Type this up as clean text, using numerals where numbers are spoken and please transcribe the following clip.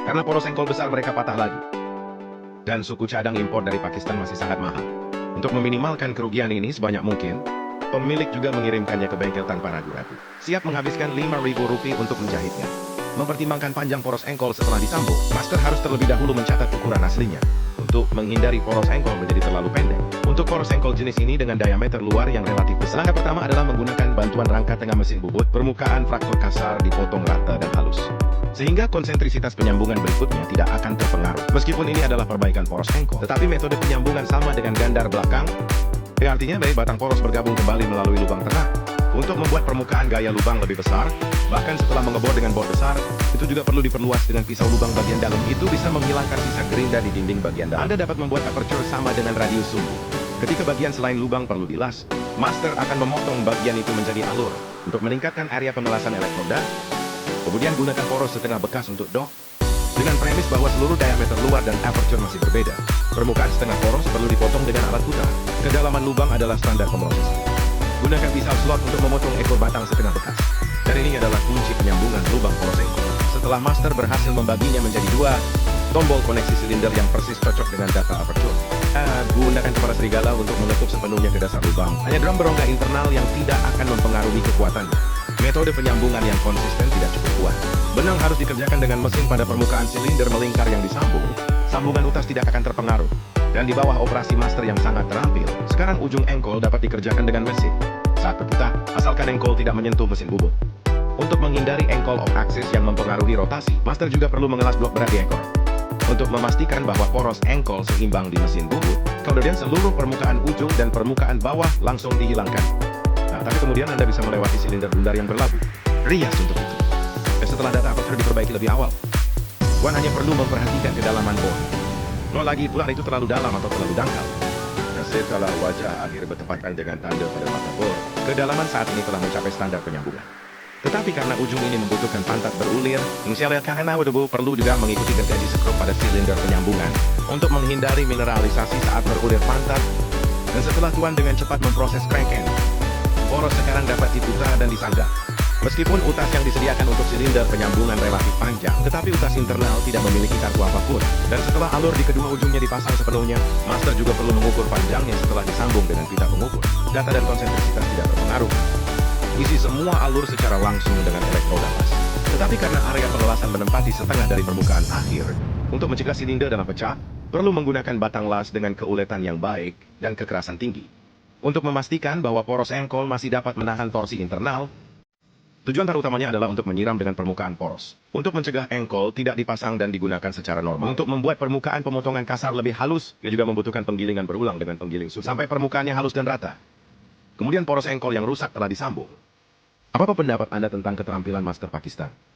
Karena poros engkol besar mereka patah lagi. Dan suku cadang impor dari Pakistan masih sangat mahal. Untuk meminimalkan kerugian ini sebanyak mungkin, pemilik juga mengirimkannya ke bengkel tanpa ragu-ragu. Siap menghabiskan Rp5.000 untuk menjahitnya. Mempertimbangkan panjang poros engkol setelah disambung, master harus terlebih dahulu mencatat ukuran aslinya untuk menghindari poros engkol menjadi terlalu pendek. Untuk poros engkol jenis ini dengan diameter luar yang relatif besar, langkah pertama adalah menggunakan bantuan rangka tengah mesin bubut. Permukaan fraktur kasar dipotong rata dan halus, sehingga konsentrisitas penyambungan berikutnya tidak akan terpengaruh. Meskipun ini adalah perbaikan poros engkol, tetapi metode penyambungan sama dengan gandar belakang. Artinya baik batang poros bergabung kembali melalui lubang tengah untuk membuat permukaan gaya lubang lebih besar. Bahkan setelah mengebor dengan bor besar, itu juga perlu diperluas dengan pisau lubang bagian dalam. Itu bisa menghilangkan sisa gerinda di dinding bagian dalam. Anda dapat membuat aperture sama dengan radius sumbu. Ketika bagian selain lubang perlu dilas, master akan memotong bagian itu menjadi alur untuk meningkatkan area pengelasan elektroda. Kemudian gunakan poros setengah bekas untuk dok, dengan premis bahwa seluruh diameter luar dan aperture masih berbeda. Permukaan setengah poros perlu dipotong dengan alat putar. Kedalaman lubang adalah standar pemrosesan. Gunakan pisau slot untuk memotong ekor batang setengah bekas. Dan ini adalah kunci penyambungan lubang poros engkol. Setelah master berhasil membaginya menjadi dua, tombol koneksi silinder yang persis cocok dengan data aperture. Gunakan kepala serigala untuk mengetuk sepenuhnya ke dasar lubang. Hanya drum berongga internal yang tidak akan mempengaruhi kekuatannya. Metode penyambungan yang konsisten tidak cukup kuat. Benang harus dikerjakan dengan mesin pada permukaan silinder melingkar yang disambung. Sambungan utas tidak akan terpengaruh. Dan di bawah operasi master yang sangat terampil, sekarang ujung engkol dapat dikerjakan dengan mesin saat berputar, asalkan engkol tidak menyentuh mesin bubut. Untuk menghindari engkol off axis yang mempengaruhi rotasi, master juga perlu mengelas blok berat di ekor. Untuk memastikan bahwa poros engkol seimbang di mesin bubut, kemudian seluruh permukaan ujung dan permukaan bawah langsung dihilangkan. Tapi kemudian Anda bisa melewati silinder bundar yang berlabu. Rias untuk itu. Dan setelah data aperture diperbaiki lebih awal, Wan hanya perlu memperhatikan kedalaman bor. Lagi pula itu terlalu dalam atau terlalu dangkal. Dan setelah wajah akhir bertepatan dengan tanda pada mata bor, kedalaman saat ini telah mencapai standar penyambungan. Tetapi karena ujung ini membutuhkan pantat berulir, karena perlu juga mengikuti gergaji skrup pada silinder penyambungan untuk menghindari mineralisasi saat berulir pantat. Dan setelah Tuan dengan cepat memproses crank end, poros sekarang dapat diputar dan disanggah. Meskipun utas yang disediakan untuk silinder penyambungan relatif panjang, tetapi utas internal tidak memiliki kartu apapun. Dan setelah alur di kedua ujungnya dipasang sepenuhnya, master juga perlu mengukur panjangnya setelah disambung dengan pita pengukur. Data dan konsentrisitas tidak terpengaruh. Isi semua alur secara langsung dengan elektroda las. Tetapi karena area pengelasan menempati setengah dari permukaan akhir, untuk mencegah silinder dalam pecah, perlu menggunakan batang las dengan keuletan yang baik dan kekerasan tinggi. Untuk memastikan bahwa poros engkol masih dapat menahan torsi internal, tujuan terutamanya adalah untuk menyiram dengan permukaan poros. Untuk mencegah engkol tidak dipasang dan digunakan secara normal. Untuk membuat permukaan pemotongan kasar lebih halus, ia juga membutuhkan penggilingan berulang dengan penggiling susu sampai permukaannya halus dan rata. Kemudian poros engkol yang rusak telah disambung. Apa pendapat Anda tentang keterampilan Master Pakistan?